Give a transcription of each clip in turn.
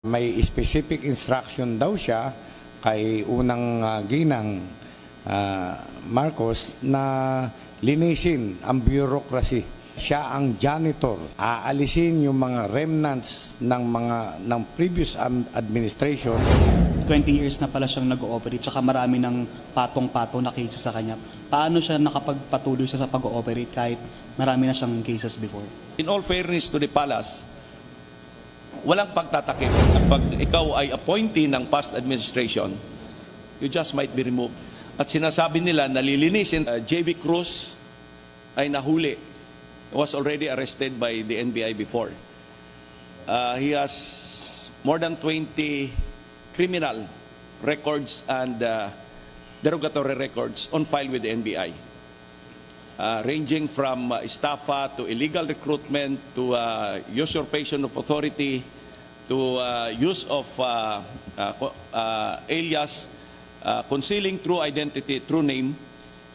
May specific instruction daw siya kay unang ginang Marcos na linisin ang bureaucracy. Siya ang janitor. Aalisin yung mga remnants ng previous administration. 20 years na pala siyang nag-ooperate, tsaka marami ng patong-patong na cases sa kanya. Paano siya nakapagpatuloy sa pag-ooperate kahit marami na siyang cases before? In all fairness to the palace, walang pagtatakip. Pag ikaw ay appointee ng past administration, you just might be removed. At sinasabi nila, nalilinisin, J.V. Cruz ay nahuli. He was already arrested by the NBI before. He has more than 20 criminal records and derogatory records on file with the NBI. Ranging from estafa to illegal recruitment to usurpation of authority to use of alias, concealing true identity, true name.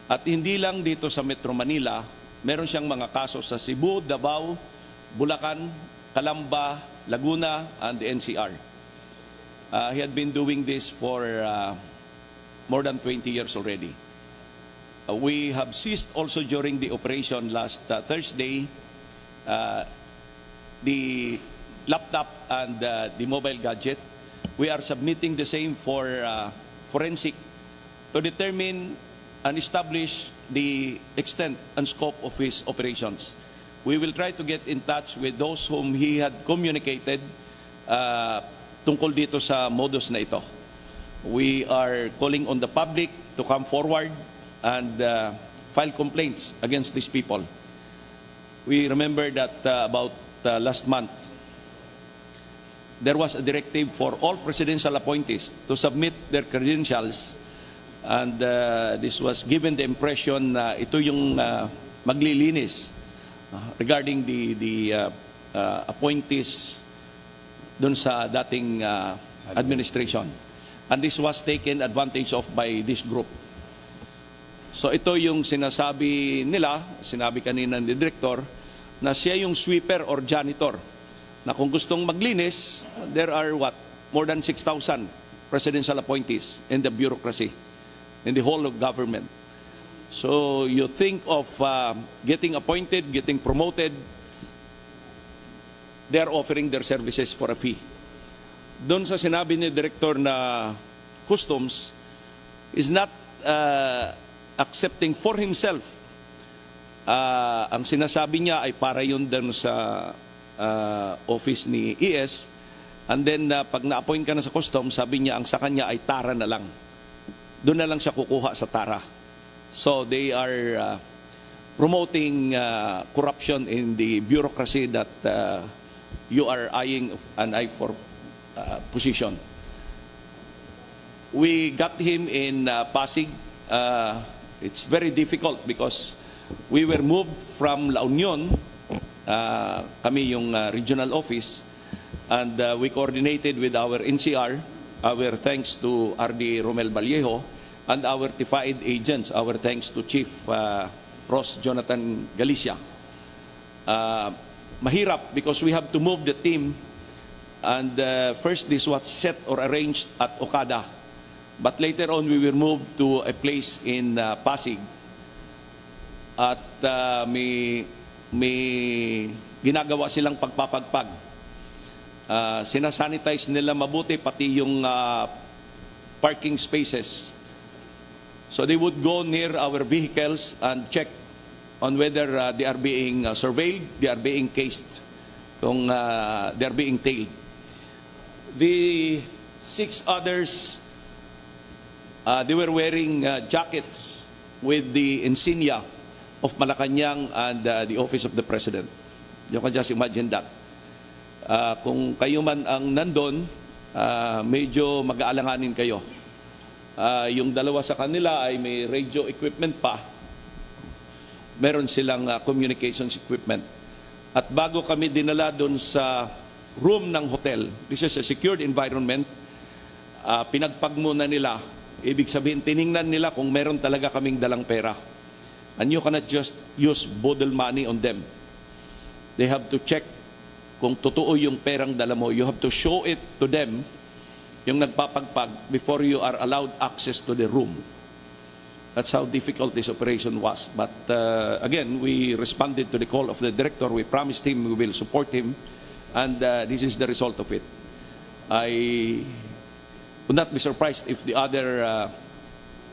At hindi lang dito sa Metro Manila, meron siyang mga kaso sa Cebu, Davao, Bulacan, Calamba, Laguna, and the NCR. He had been doing this for more than 20 years already. We have seized also during the operation last Thursday the laptop and the mobile gadget. We are submitting the same for forensic to determine and establish the extent and scope of his operations. We will try to get in touch with those whom he had communicated tungkol dito sa modus na ito. We are calling on the public to come forward and file complaints against these people. We remember that about last month, there was a directive for all presidential appointees to submit their credentials, and this was given the impression na ito yung maglilinis regarding the appointees dun sa dating administration. And this was taken advantage of by this group. So ito yung sinasabi nila, sinabi kanina ni Director, na siya yung sweeper or janitor. Na kung gustong maglinis, there are what? More than 6,000 presidential appointees in the bureaucracy, in the whole of government. So you think of getting appointed, getting promoted, they are offering their services for a fee. Doon sa sinabi ni Director na Customs is not accepting for himself. Ang sinasabi niya ay para yun din sa office ni ES, and then pag na-appoint ka na sa Customs, sabi niya ang sa kanya ay tara na lang. Doon na lang siya kukuha sa tara. So they are promoting corruption in the bureaucracy that you are eyeing an eye for position. We got him in Pasig. It's very difficult because we were moved from La Union, kami yung regional office, and we coordinated with our NCR, our thanks to RD Romel Vallejo, and our TFAID agents, our thanks to Chief Ross Jonathan Galicia. Mahirap because we have to move the team, and first this was set or arranged at Okada, but later on we were moved to a place in Pasig. At may ginagawa silang pagpapagpag. Sinasanitize nila mabuti pati yung parking spaces. So they would go near our vehicles and check on whether they are being surveilled, they are being cased, kung they are being tailed. The 6 others, they were wearing jackets with the insignia of Malacanang and the Office of the President. You can just imagine that. Kung kayo man ang nandun, medyo mag-aalanganin kayo. Yung dalawa sa kanila ay may radio equipment pa. Meron silang communications equipment. At bago kami dinala doon sa room ng hotel, this is a secured environment, pinagpag muna nila. Ibig sabihin, tiningnan nila kung meron talaga kaming dalang pera. And you cannot just use boodle money on them. They have to check kung totoo yung perang dala mo, you have to show it to them, yung nagpapagpag, before you are allowed access to the room. That's how difficult this operation was. But again, we responded to the call of the director. We promised him we will support him, and this is the result of it. I would not be surprised if the other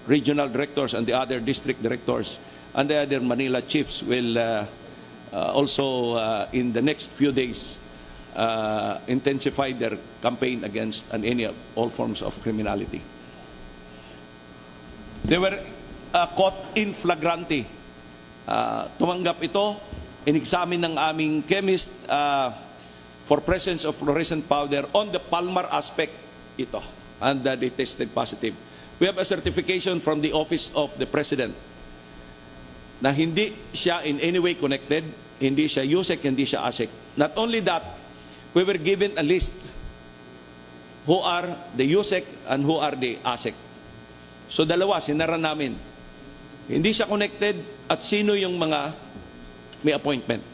regional directors and the other district directors and the other Manila chiefs will also in the next few days intensify their campaign against all forms of criminality. They were caught in flagrante. Tumanggap ito, in-examine ng aming chemist for presence of fluorescent powder on the Palmar aspect ito, and they tested positive. We have a certification from the Office of the President na hindi siya in any way connected, hindi siya USEC, hindi siya ASEC. Not only that, we were given a list who are the USEC and who are the ASEC. So dalawa, sinara namin. Hindi siya connected at sino yung mga may appointment.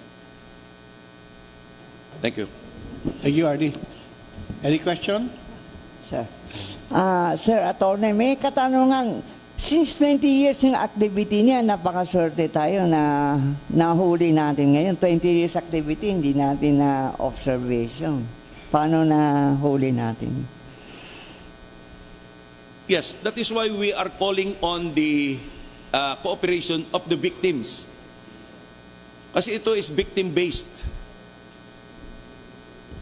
Thank you. Thank you, RD. Any question? Sir. Sir Attorney, may katanungan. Since 20 years yung activity niya, napakaswerte tayo na nahuli natin ngayon. 20 years activity, hindi natin na observation. Paano nahuli natin? Yes, that is why we are calling on the cooperation of the victims. Kasi ito is victim-based.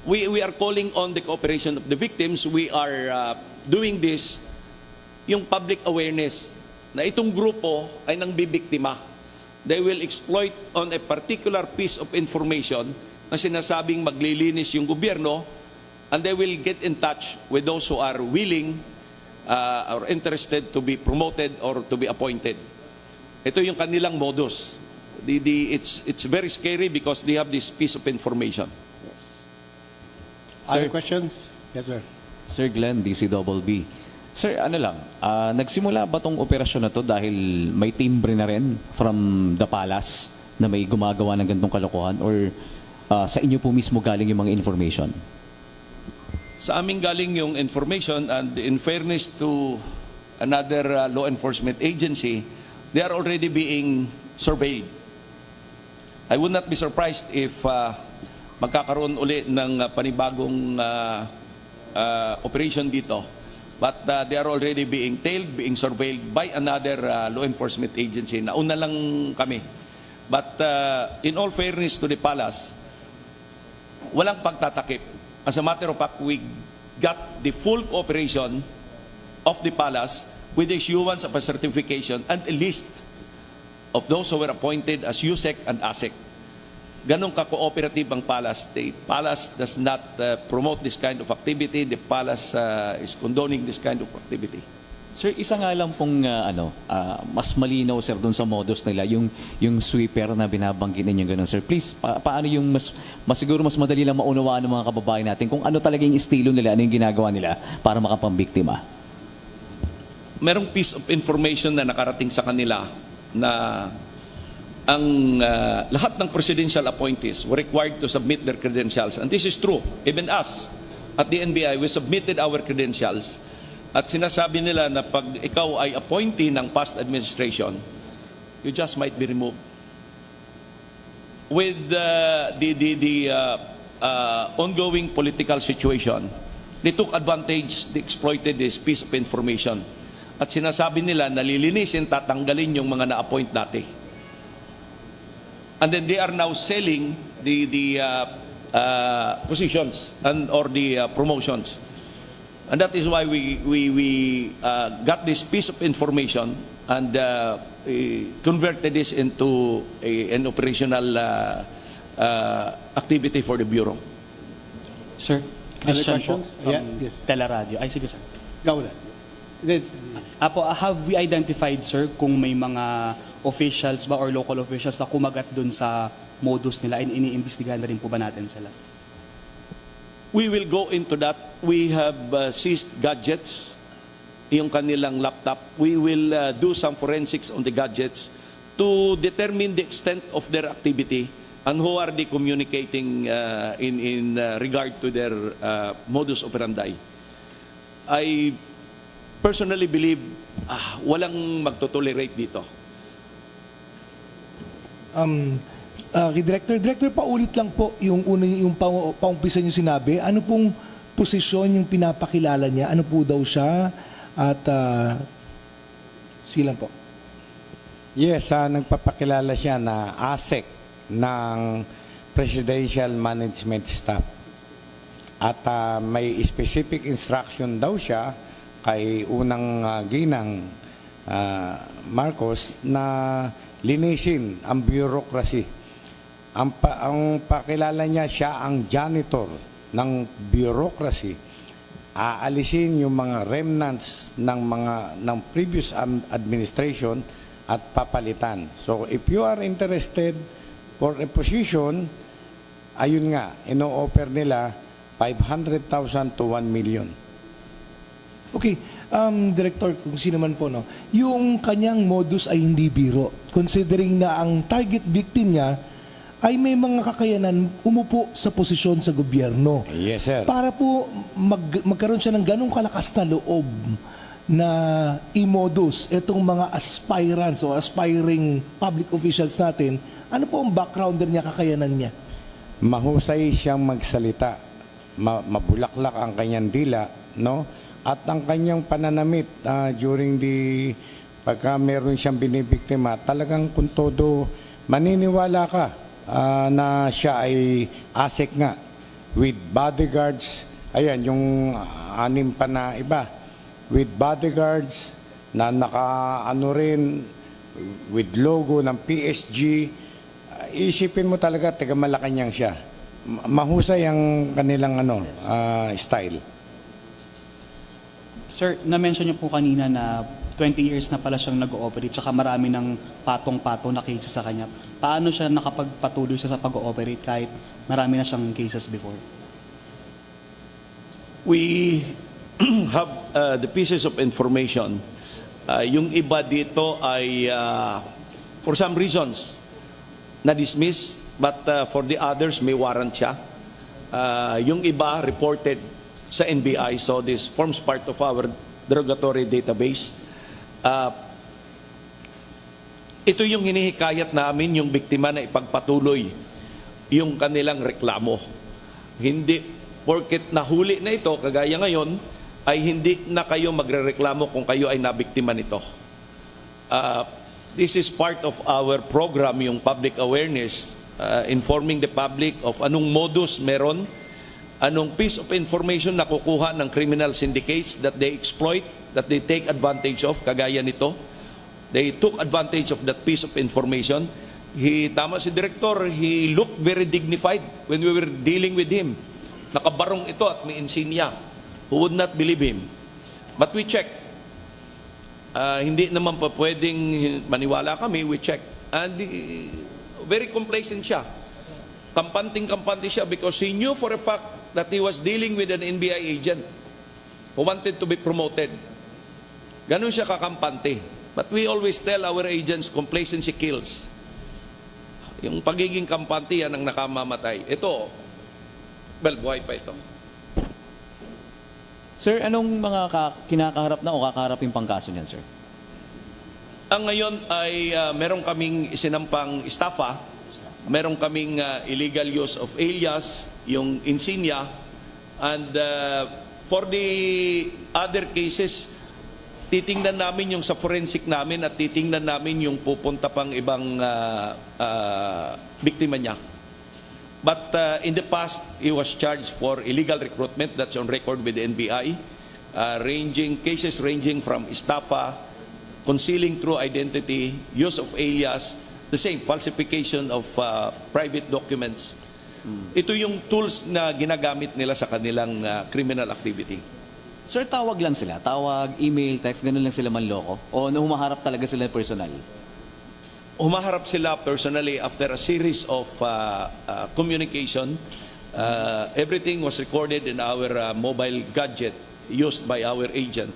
We are calling on the cooperation of the victims. We are doing this, yung public awareness, na itong grupo ay nang bibiktima. They will exploit on a particular piece of information na sinasabing maglilinis yung gobyerno, and they will get in touch with those who are willing or interested to be promoted or to be appointed. Ito yung kanilang modus. It's very scary because they have this piece of information. Other questions? Yes, sir. Sir Glenn, DCBB. Sir, ano lang, nagsimula ba tong operasyon na to dahil may timbre na rin from the palace na may gumagawa ng ganitong kalokohan, or sa inyo po mismo galing yung mga information? Sa amin galing yung information, and in fairness to another law enforcement agency, they are already being surveilled. I would not be surprised if magkakaroon uli ng panibagong operation dito. But they are already being tailed, being surveilled by another law enforcement agency. Nauna lang kami. But in all fairness to the palace, walang pagtatakip. As a matter of fact, we got the full cooperation of the palace with the issuance of a certification and a list of those who were appointed as USEC and ASEC. Ganong ka-cooperative ang palace. The palace does not promote this kind of activity. The palace is condoning this kind of activity. Sir, isa nga lang pong mas malinaw, sir, dun sa modus nila, yung sweeper na binabanggit ninyo gano'n, sir. Please, paano yung siguro mas madali lang maunawaan ng mga kababayan natin kung ano talaga yung estilo nila, ano yung ginagawa nila para makapambiktima? Merong piece of information na nakarating sa kanila na ang lahat ng presidential appointees were required to submit their credentials. And this is true. Even us at the NBI, we submitted our credentials. At sinasabi nila na pag ikaw ay appointee ng past administration, you just might be removed. With the ongoing political situation, they took advantage, they exploited this piece of information. At sinasabi nila, nalilinisin, tatanggalin yung mga na-appoint dati. And then they are now selling the positions or the promotions. And that is why we got this piece of information and converted this into an operational activity for the Bureau. Sir, Other question po questions? from Yeah, yes. Teleradio. Ay, sige sir. Go na. Then, Have we identified, sir, kung may mga officials ba or local officials na kumagat dun sa modus nila, and iniimbestigahan na rin po ba natin sila? We will go into that. We have seized gadgets, yung kanilang laptop. We will do some forensics on the gadgets to determine the extent of their activity and who are they communicating in regard to their modus operandi. I personally believe walang magtotolerate dito. Director, paulit lang po yung paumpisa niyo sinabi. Ano pong posisyon yung pinapakilala niya? Ano po daw siya? At silang po. Yes, nagpapakilala siya na ASEC ng Presidential Management Staff. At may specific instruction daw siya kay unang ginang Marcos na linisin ang bureaucracy. Ang pakilala niya, siya ang janitor ng bureaucracy. Aalisin yung mga remnants ng previous administration at papalitan. So if you are interested for a position, ayun nga, ino-offer nila 500,000 to 1 million. Okay, Director, kung sino man po, no, yung kanyang modus ay hindi biro. Considering na ang target victim niya ay may mga kakayanan umupo sa posisyon sa gobyerno. Yes, sir. Para po magkaroon siya ng ganong kalakas na loob na i-modus itong mga aspirants o aspiring public officials natin, ano po ang backgrounder niya, kakayanan niya? Mahusay siyang magsalita. Mabulaklak ang kanyang dila, no? At ang kanyang pananamit during pagka meron siyang binibiktima, talagang kung todo maniniwala ka na siya ay ASEC nga with bodyguards. Ayan, yung 6 pa na iba with bodyguards na naka-ano rin with logo ng PSG. Isipin mo talaga, taga Malacanang siya. Mahusay ang kanilang style. Sir, na-mention niyo po kanina na 20 years na pala siyang nag-ooperate tsaka marami ng patong-pato na cases sa kanya. Paano siya nakapagpatuloy sa pag-ooperate kahit marami na siyang cases before? We have the pieces of information. Yung iba dito ay for some reasons na-dismiss, but for the others may warrant siya. Yung iba reported sa NBI, so this forms part of our derogatory database. Ito yung hinihikayat namin, yung biktima na ipagpatuloy yung kanilang reklamo. Hindi porket nahuli na ito, kagaya ngayon, ay hindi na kayo magrereklamo kung kayo ay nabiktima nito. This is part of our program, yung public awareness, informing the public of anong modus meron, anong piece of information na kukuha ng criminal syndicates that they exploit, that they take advantage of, kagaya nito. They took advantage of that piece of information. Tama si Director, he looked very dignified when we were dealing with him. Nakabarong ito at may insignia. Who would not believe him? But we checked. Hindi naman pa pwedeng maniwala kami, we checked. And very complacent siya. Kampanting-kampante siya because he knew for a fact that he was dealing with an NBI agent who wanted to be promoted. Ganun siya kakampante. But we always tell our agents, complacency kills. Yung pagiging kampante yan ang nakamamatay. Ito, well, buhay pa ito. Sir, anong mga kinakaharap na o kakaharapin pang kaso niyan, sir? Ang ngayon ay meron kaming isinampang estafa, meron kaming illegal use of alias, yung insignia, and for the other cases, titingnan namin yung sa forensic namin at titingnan namin yung pupunta pang ibang biktima niya. But in the past, he was charged for illegal recruitment. That's on record with the NBI. Cases ranging from estafa, concealing true identity, use of alias, the same, falsification of private documents. Ito yung tools na ginagamit nila sa kanilang criminal activity. Sir, tawag lang sila? Tawag, email, text, ganun lang sila manloko? O humaharap talaga sila personal? Humaharap sila personally after a series of communication. Everything was recorded in our mobile gadget used by our agent.